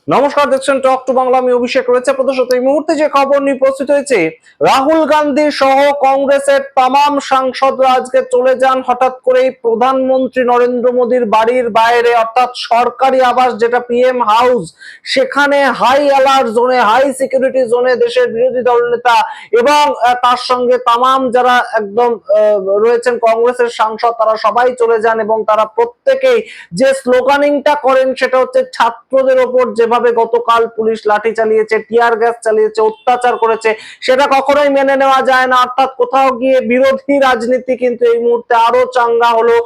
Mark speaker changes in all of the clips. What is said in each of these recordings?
Speaker 1: নমস্কার, দেখছেন talk to Bangla. আমি অভিষেক রয়েছে প্রদর্শিত এই মুহূর্তে যে খবর নিয়ে উপস্থিত হয়েছে। রাহুল গান্ধী সহ কংগ্রেসের তামাম সাংসদরা আজকে চলে যান হঠাৎ করেই প্রধানমন্ত্রী নরেন্দ্র মোদীর বাড়ির বাইরে, অর্থাৎ সরকারি আবাস যেটা পিএম হাউস, সেখানে হাই অ্যালার্ট জোনে, হাই সিকিউরিটি জোনে দেশের বিরোধী দলনেতা এবং তার সঙ্গে তামাম যারা একদম রয়েছেন কংগ্রেসের সাংসদ, তারা সবাই চলে যান এবং তারা প্রত্যেকেই যে স্লোগানিংটা করেন সেটা হচ্ছে ছাত্রদের ওপর যেভাবে গতকাল পুলিশ লাঠি চালিয়েছে, টিয়ার গ্যাস চালিয়েছে, অত্যাচার করেছে, সেটা কখনোই মেনে নেওয়া যায় না। অর্থাৎ কোথাও গিয়ে বিরোধী রাজনীতি কিন্তু এই মুহূর্তে আরো চাঙ্গা হলো।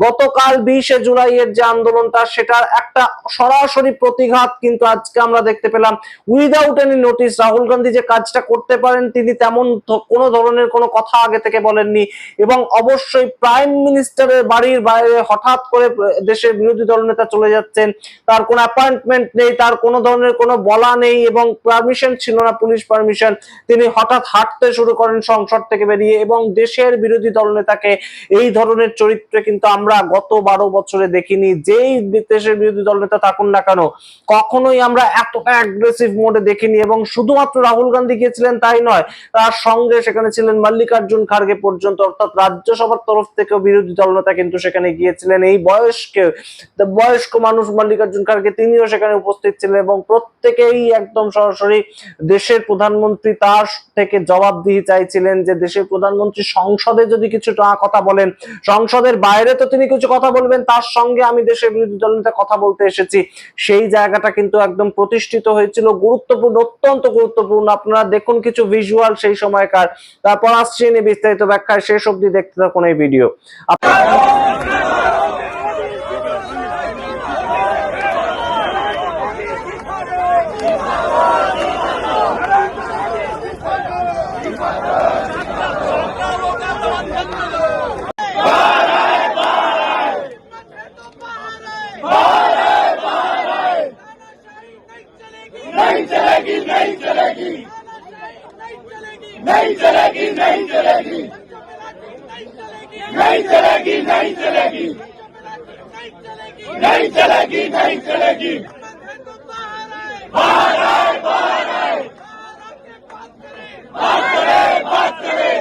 Speaker 1: গতকাল 20শে জুলাইয়ের যে আন্দোলনটা, সেটার একটা সরাসরি প্রতিঘাত কিন্তু আজকে আমরা দেখতে পেলাম। Without any notice Rahul Gandhi যে কাজটা করতে পারেন, তিনি তেমন কোনো ধরনের কোনো কথা আগে থেকে বলেননি। এবং অবশ্যই প্রাইম মিনিস্টারের বাড়ির বাইরে হঠাৎ করে দেশের বিরোধী দলনেতা চলে যাচ্ছেন, তার কোনো অ্যাপয়েন্টমেন্ট নেই, তার কোনো ধরনের কোনো বলা নেই এবং পারমিশন ছিল না, পুলিশ পারমিশন। তিনি হঠাৎ হাঁটতে শুরু করেন সংসদ থেকে বেরিয়ে, এবং দেশের বিরোধী দলনেতাকে এই ধরনের চরিত্রে কিন্তু আমরা গত 12 বছরে দেখিনি। যেই দেশের বিরোধী দলনেতা থাকুন না কেন, কখনোই আমরা এতটা অ্যাগ্রেসিভ মোডে দেখিনি। এবং শুধুমাত্র রাহুল গান্ধী গিয়েছিলেন তাই নয়, তার সঙ্গে সেখানে ছিলেন মল্লিকার্জুন খার্গে পর্যন্ত, অর্থাৎ রাজ্যসভার তরফ থেকেও বিরোধী দলনেতা কিন্তু সেখানে গিয়েছিলেন। এই বয়স্ক মানুষ মল্লিকার্জুন খার্গে, তিনিও সেখানে উপস্থিত ছিলেন এবং প্রত্যেকেই একদম সরাসরি দেশের প্রধানমন্ত্রী তার থেকে জবাবদিহি চাইছিলেন যে দেশের প্রধানমন্ত্রী সংসদে যদি কিছু কথা বলেন, সংসদের বাইরে তো তিনি কিছু কথা বলবেন, তার সঙ্গে আমি দেশের বিরোধী দলনেতা কথা বলতে এসেছি। সেই জায়গাটা কিন্তু একদম প্রতিষ্ঠিত হয়েছিল। গুরুত্বপূর্ণ, অত্যন্ত গুরুত্বপূর্ণ। আপনারা দেখুন কিছু ভিজুয়াল সেই সময়কার, তারপর আসছে বিস্তারিত ব্যাখ্যায়। শেষ অবধি দেখতে থাকুন এই ভিডিও।
Speaker 2: नहीं चलेगी, नहीं चलेगी, नहीं चलेगी, नहीं चलेगी, नहीं चलेगी, नहीं चलेगी, नहीं चलेगी, नहीं चलेगी। बाहर आए, बाहर आए, बात करे, बात करे,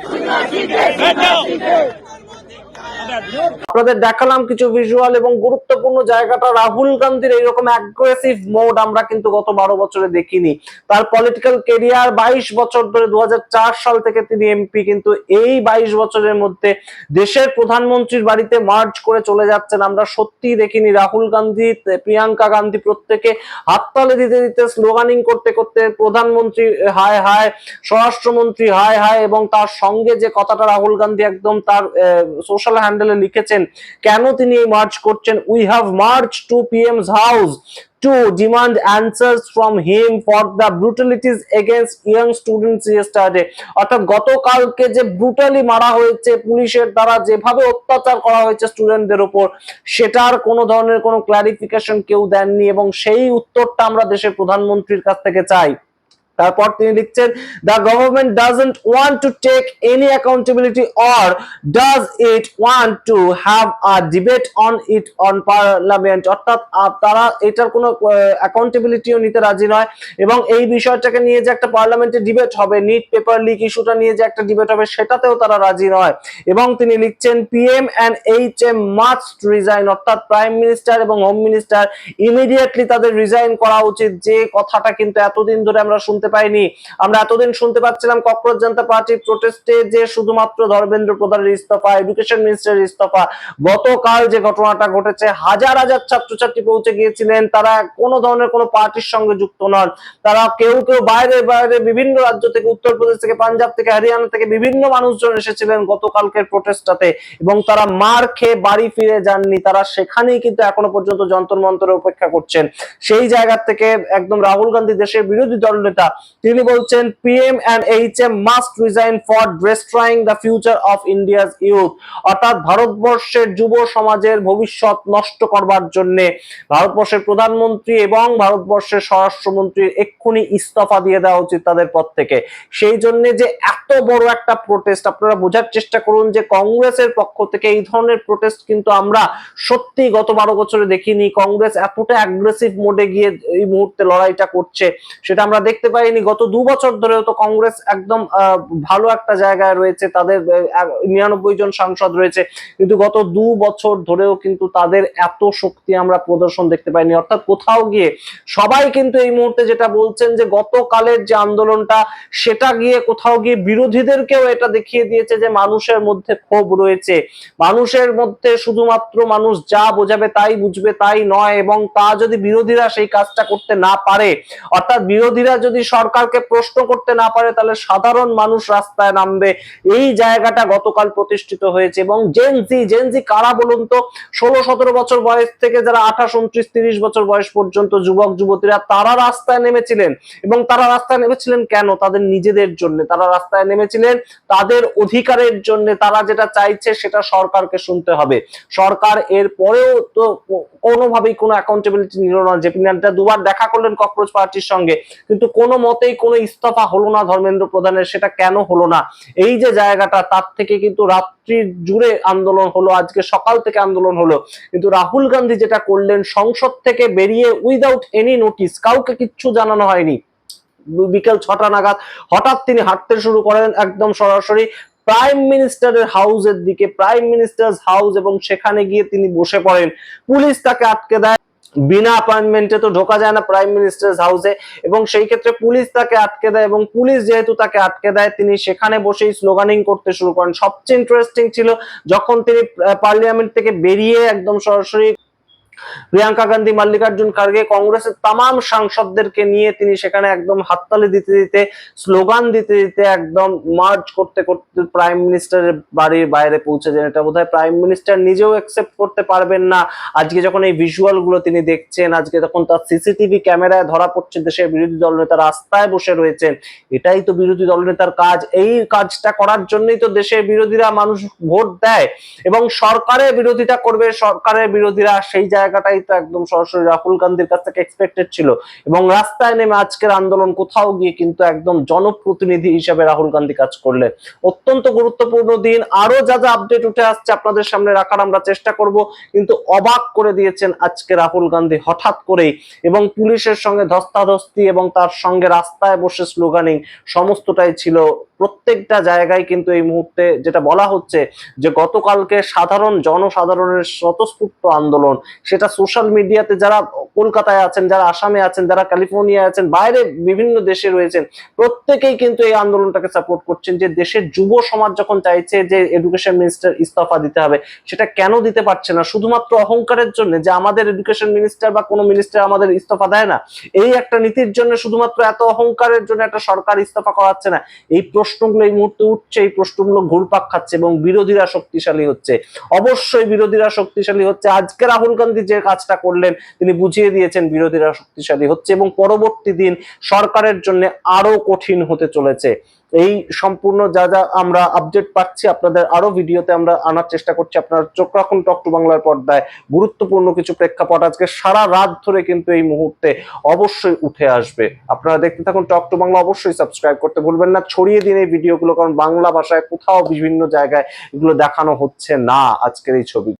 Speaker 2: सुनना सीखे, सुनना सीखे।
Speaker 1: আপনাদের দেখালাম কিছু ভিজুয়াল এবং গুরুত্বপূর্ণ জায়গাটা। রাহুল গান্ধীর এইরকম অ্যাগ্রেসিভ মোড আমরা কিন্তু গত 12 বছরে দেখিনি। তার পলিটিক্যাল ক্যারিয়ার 22 বছর ধরে, 2004 সাল থেকে তিনি এমপি, কিন্তু এই 22 বছরের মধ্যে দেশের প্রধানমন্ত্রীর বাড়িতে মার্চ করে চলে যাচ্ছেন আমরা সত্যিই দেখিনি। রাহুল গান্ধী, প্রিয়াঙ্কা গান্ধী প্রত্যেকে হাততালি দিতে দিতে, স্লোগানিং করতে করতে, প্রধানমন্ত্রী হায় হায়, স্বরাষ্ট্রমন্ত্রী হায় হায়, এবং তার সঙ্গে যে কথাটা রাহুল গান্ধী একদম তার সোশ্যাল হ্যান্ডেলে লিখেছেন, কেন তিনি এই মার্চ করছেন। We have march to PM's house to demand answers from him for the brutalities against young students yesterday। অর্থাৎ গতকালকে যে ব্রুটালি মারা হয়েছে, পুলিশের দ্বারা যেভাবে অত্যাচার করা হয়েছে স্টুডেন্টদের উপর, সেটার কোনো ধরনের কোনো ক্লারিফিকেশন কেউ দেননি, এবং সেই উত্তরটা আমরা দেশের প্রধানমন্ত্রীর কাছ থেকে চাই। তারপর তিনি লিখছেন, the government doesn't want to take any accountability or does it want to have a debate on it on parliament। অর্থাৎ তারা এটার কোনো অ্যাকাউন্টেবিলিটিও নিতে রাজি নয়, এবং এই বিষয়টাকে নিয়ে যে একটা পার্লামেন্টে ডিবেট হবে, নিট পেপার লিক ইস্যুটা নিয়ে যে একটা ডিবেট হবে, সেটাতেও তারা রাজি নয়। এবং তিনি লিখছেন, PM and HM must resign. অর্থাৎ প্রাইম মিনিস্টার এবং হোম মিনিস্টার ইমিডিয়েটলি তাদের রিজাইন করা উচিত। যে কথাটা কিন্তু এতদিন ধরে আমরা শুনতে পাইনি। আমরা এতদিন শুনতে পাচ্ছিলাম ককরোচ জনতা পার্টির প্রোটেস্টে যে শুধুমাত্র ধর্মেন্দ্র প্রধানের ইস্তফা, এডুকেশন মিনিস্টারের ইস্তফা। গতকাল যে ঘটনাটা ঘটেছে, হাজার হাজার ছাত্রছাত্রী পৌঁছে গিয়েছিলেন, তারা কোনো ধরনের কোনো পার্টির সঙ্গে যুক্ত নন। তারা কেউ কেউ বাইরে বাইরে বিভিন্ন রাজ্য থেকে, উত্তরপ্রদেশ থেকে, পাঞ্জাব থেকে, হরিয়ানা থেকে বিভিন্ন মানুষজন এসেছিলেন গতকালকের প্রোটেস্টটাতে, এবং তারা মার খেয়ে বাড়ি ফিরে যাননি। তারা সেখানেই কিন্তু এখনো পর্যন্ত যন্তর মন্তরে অপেক্ষা করছেন। সেই জায়গা থেকে একদম রাহুল গান্ধী, দেশের বিরোধী দলনেতা, তিনি বলছেন PM and HM must resign for destroying the future of India's youth, অর্থাৎ ভারতবর্ষের যুব সমাজের ভবিষ্যৎ নষ্ট করবার জন্য ভারতবর্ষের প্রধানমন্ত্রী এবং ভারতবর্ষের স্বরাষ্ট্রমন্ত্রীর এক্ষুনি ইস্তফা দিয়ে দেওয়া উচিত তাদের পদ থেকে। সেই জন্য যে এত বড় একটা প্রোটেস্ট, আপনারা বোঝার চেষ্টা করুন যে কংগ্রেসের পক্ষ থেকে এই ধরনের প্রোটেস্ট কিন্তু আমরা সত্যি গত 12 বছরে দেখিনি। কংগ্রেস এতটা অ্যাগ্রেসিভ মোডে গিয়ে এই মুহূর্তে লড়াইটা করছে সেটা আমরা দেখতে পাইনি। গত 2 বছর ধরেও তো কংগ্রেস একদম ভালো একটা জায়গায় রয়েছে, তাদের 99 জন সাংসদ রয়েছে, কিন্তু গত 2 বছর ধরেও কিন্তু তাদের এত শক্তি আমরা প্রদর্শন দেখতে পাইনি। অর্থাৎ কোথাও গিয়ে সবাই কিন্তু এই মুহূর্তে যেটা বলছেন যে গতকালের যে আন্দোলনটা সেটা গিয়ে কোথাও গিয়ে বিরোধীদেরকেও এটা দেখিয়ে দিয়েছে যে মানুষের মধ্যে ক্ষোভ রয়েছে, মানুষের মধ্যে শুধুমাত্র মানুষ যা বোঝাবে তাই বুঝবে তাই নয়, এবং তা যদি বিরোধীরা সেই কাজটা করতে না পারে, অর্থাৎ বিরোধীরা যদি সরকারকে প্রশ্ন করতে না পারে, তাহলে সাধারণ মানুষ রাস্তায় নামবে। এই জায়গাটা গতকাল প্রতিষ্ঠিত হয়েছে। এবং জেনজি কারা বলুন তো? 16-17 বছর বয়স থেকে যারা 28, 29, 30 বছর বয়স পর্যন্ত যুবক যুবতীরা, তারা রাস্তায় নেমেছিলেন। এবং তারা রাস্তায় নেমেছিলেন কেন? তাদের নিজেদের জন্য। তারা রাস্তায় নেমেছিলেন তাদের অধিকারের জন্য। তারা যেটা চাইছে সেটা সরকারকে শুনতে হবে। সরকার এর পরেও তো কোনোভাবেই কোনো অ্যাকাউন্টেবিলিটি নিল না। জেপি নাড্ডা 2 বার দেখা করলেন ককরোচ পার্টির সঙ্গে, কিন্তু কোনো মতেই কোনো ইস্তফা হলো না ধর্মেন্দ্র প্রধানের। সেটা কেন হলো না? এই যে জায়গাটা, তার থেকে কিন্তু রাত্রি জুড়ে আন্দোলন হলো, আজকে সকাল থেকে আন্দোলন হলো, কিন্তু রাহুল গান্ধী যেটা করলেন, সংসদ থেকে বেরিয়ে উইদাউট এনি নোটিস, কাউকে কিচ্ছু জানানো হয়নি, বিকেল 6টা নাগাদ হঠাৎ তিনি হাঁটতে শুরু করেন একদম সরাসরি প্রাইম মিনিস্টারের হাউসের দিকে, প্রাইম মিনিস্টার্স হাউস, এবং সেখানে গিয়ে তিনি বসে পড়েন। পুলিশ তাকে আটকে দেয়, বিনা অ্যাপয়েন্টমেন্টে তো ঢোকা যায় না প্রাইম মিনিস্টার্স হাউসে, এবং সেই ক্ষেত্রে পুলিশ তাকে আটকে দেয়। এবং পুলিশ যেহেতু তাকে আটকে দেয়, তিনি সেখানে বসেই স্লোগানিং করতে শুরু করেন। সবচেয়ে ইন্টারেস্টিং ছিল যখন তিনি পার্লামেন্ট থেকে বেরিয়ে একদম সরাসরি প্রিয়াঙ্কা গান্ধী, মাল্লিকার্জুন খার্গে, কংগ্রেসের তামাম সাংসদদেরকে নিয়ে তিনি সেখানে একদম হাততালি দিতে দিতে, স্লোগান দিতে দিতে একদম মার্চ করতে করতে প্রাইম মিনিস্টারের বাড়ির বাইরে পৌঁছে যান। এটা বোধহয় প্রাইম মিনিস্টার নিজেও অ্যাকসেপ্ট করতে পারবেন না। আজকে যখন এই ভিজুয়াল গুলো তিনি দেখছেন, আজকে যখন তার সিসিটিভি ক্যামেরায় ধরা পড়ছে দেশের বিরোধী দলনেতা রাস্তায় বসে রয়েছেন, এটাই তো বিরোধী দলনেতার কাজ। এই কাজটা করার জন্যই তো দেশের বিরোধীরা মানুষ ভোট দেয় এবং সরকারের বিরোধিতা করবে। সরকারের বিরোধীরা সেই জায়গাটাই তো একদম সরাসরি রাহুল গান্ধীর কাছ থেকে এক্সপেক্টেড ছিল। এবং রাস্তায় নেমে আজকের আন্দোলন কোথাও গিয়ে কিন্তু একদম জনপ্রতিনিধি হিসেবে রাহুল গান্ধী কাজ করলেন। অত্যন্ত গুরুত্বপূর্ণ দিন। আরো যা যা আপডেট উঠে আসছে আপনাদের সামনে রাখার আমরা চেষ্টা করব, কিন্তু অবাক করে দিয়েছেন আজকে রাহুল গান্ধী হঠাৎ করেই, এবং পুলিশের সঙ্গে ধস্তাধস্তি এবং তার সঙ্গে রাস্তায় বসে স্লোগানিং, সমস্তটাই ছিল। প্রত্যেকটা জায়গায় কিন্তু এই মুহূর্তে যেটা বলা হচ্ছে যে গতকালকে জনসাধারণের স্বতঃস্ফূর্ত আন্দোলন, সেটা সোশ্যাল মিডিয়াতে যারা কলকাতায় আছেন, যারা আসামে আছেন, যারা ক্যালিফোর্নিয়ায় আছেন, বাইরে বিভিন্ন দেশে রয়েছেন, প্রত্যেকেই কিন্তু এই আন্দোলনটাকে সাপোর্ট করছেন। যে দেশের যুব সমাজ যখন চাইছে যে এডুকেশন মিনিস্টার ইস্তফা দিতে হবে, সেটা কেন দিতে পারছে না? শুধুমাত্র অহংকারের জন্য যে আমাদের এডুকেশন মিনিস্টার বা কোনো মিনিস্টার আমাদের ইস্তফা দেয় না, এই একটা নীতির জন্য, শুধুমাত্র এত অহংকারের জন্য একটা সরকার ইস্তফা করাচ্ছে না? এই প্রশ্নগুলো এই মুহূর্তে উঠছে, এই প্রশ্নগুলো ঘুরপাক খাচ্ছে এবং বিরোধীরা শক্তিশালী হচ্ছে। অবশ্যই বিরোধীরা শক্তিশালী হচ্ছে। আজকে রাহুল গান্ধী যে কাজটা করলেন, তিনি বুঝিয়ে দিয়েছেন বিরোধীরা শক্তিশালী হচ্ছে এবং পরবর্তী দিন সরকারের জন্য আরো কঠিন হতে চলেছে। এই সম্পূর্ণ যা যা আমরা আপডেট পাচ্ছি আপনাদের আরো ভিডিওতে আমরা আনার চেষ্টা করছি। আপনারা চোখ রাখুন টক টু বাংলার পর্দায়। গুরুত্বপূর্ণ কিছু প্রেক্ষাপট আজকে সারা রাত ধরে কিন্তু এই মুহূর্তে অবশ্যই উঠে আসবে। আপনারা দেখতে থাকুন টক টু বাংলা। অবশ্যই সাবস্ক্রাইব করতে ভুলবেন না। ছড়িয়ে দিন এই ভিডিওগুলো, কারণ বাংলা ভাষায় কোথাও বিভিন্ন জায়গায় এগুলো দেখানো হচ্ছে না আজকের এই ছবি।